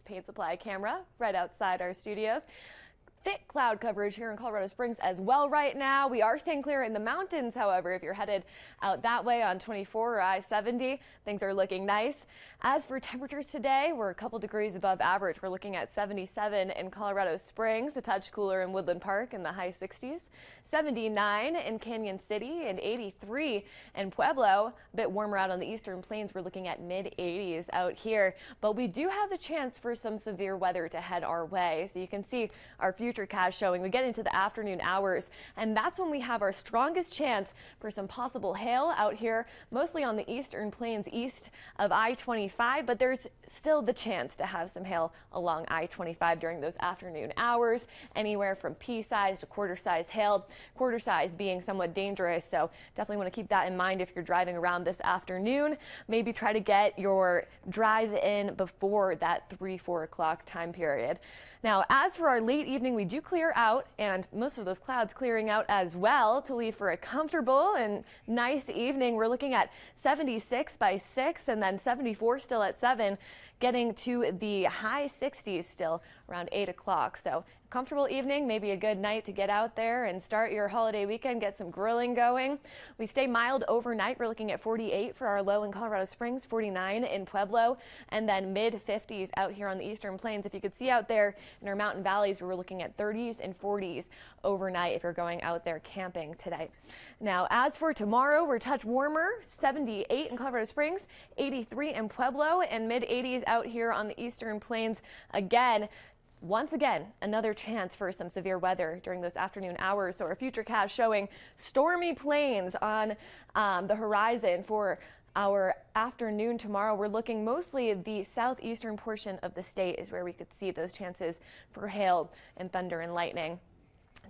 Paint Supply camera right outside our studios. Thick cloud coverage here in Colorado Springs as well right now. We are staying clear in the mountains, however. If you're headed out that way on 24 or I-70, things are looking nice. As for temperatures today, we're a couple degrees above average. We're looking at 77 in Colorado Springs, a touch cooler in Woodland Park in the high 60s, 79 in Canyon City, and 83 in Pueblo. A bit warmer out on the eastern plains. We're looking at mid-80s out here, but we do have the chance for some severe weather to head our way. So you can see our futurecast showing we get into the afternoon hours, and that's when we have our strongest chance for some possible hail out here, mostly on the eastern plains east of I-25, but there's still the chance to have some hail along I-25 during those afternoon hours, anywhere from pea-sized to quarter-size hail, quarter size being somewhat dangerous, so definitely want to keep that in mind if you're driving around this afternoon. Maybe try to get your drive in before that 3-4 o'clock time period. Now, as for our late evening, we do clear out, and most of those clouds clearing out as well to leave for a comfortable and nice evening. We're looking at 76 by 6 and then 74 still at 7, getting to the high 60s still around 8 o'clock. So comfortable evening, maybe a good night to get out there and start your holiday weekend, get some grilling going. We stay mild overnight. We're looking at 48 for our low in Colorado Springs, 49 in Pueblo, and then mid 50s out here on the eastern plains. If you could see out there in our mountain valleys, we're looking at 30s and 40s overnight if you're going out there camping today. Now, as for tomorrow, we're a touch warmer, 78 in Colorado Springs, 83 in Pueblo, and mid 80s out here on the eastern plains. Once again, another chance for some severe weather during those afternoon hours. So our futurecast showing stormy plains on the horizon for our afternoon tomorrow. We're looking mostly the southeastern portion of the state is where we could see those chances for hail and thunder and lightning.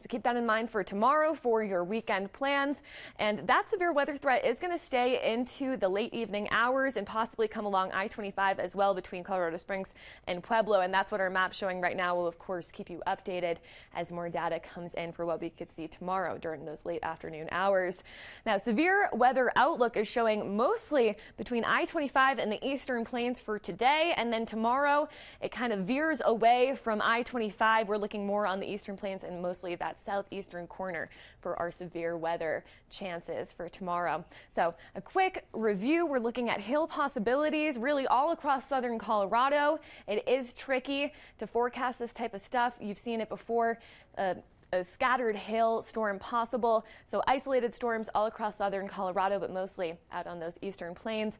So keep that in mind for tomorrow for your weekend plans. And that severe weather threat is going to stay into the late evening hours and possibly come along I-25 as well between Colorado Springs and Pueblo. And that's what our map's showing right now. We'll, of course, keep you updated as more data comes in for what we could see tomorrow during those late afternoon hours. Now, severe weather outlook is showing mostly between I-25 and the eastern plains for today. And then tomorrow, it kind of veers away from I-25. We're looking more on the eastern plains and mostly that southeastern corner for our severe weather chances for tomorrow. So a quick review, we're looking at hail possibilities really all across southern Colorado. It is tricky to forecast this type of stuff. You've seen it before. A scattered hail storm possible. So isolated storms all across southern Colorado, but mostly out on those eastern plains.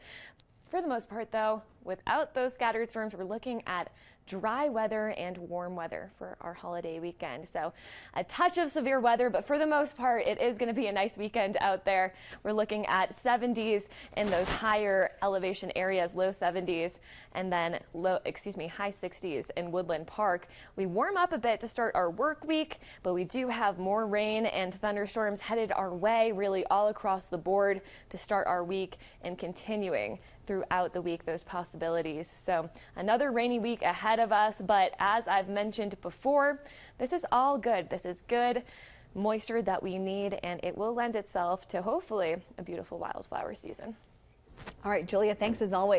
For the most part, though, without those scattered storms, we're looking at dry weather and warm weather for our holiday weekend. So a touch of severe weather, but for the most part, it is going to be a nice weekend out there. We're looking at 70s in those higher elevation areas, low 70s, and then high 60s in Woodland Park. We warm up a bit to start our work week, but we do have more rain and thunderstorms headed our way really all across the board to start our week and continuing throughout the week, those possibilities. So another rainy week ahead of us, but as I've mentioned before, this is all good. This is good moisture that we need, and it will lend itself to hopefully a beautiful wildflower season. All right, Julia, thanks as always.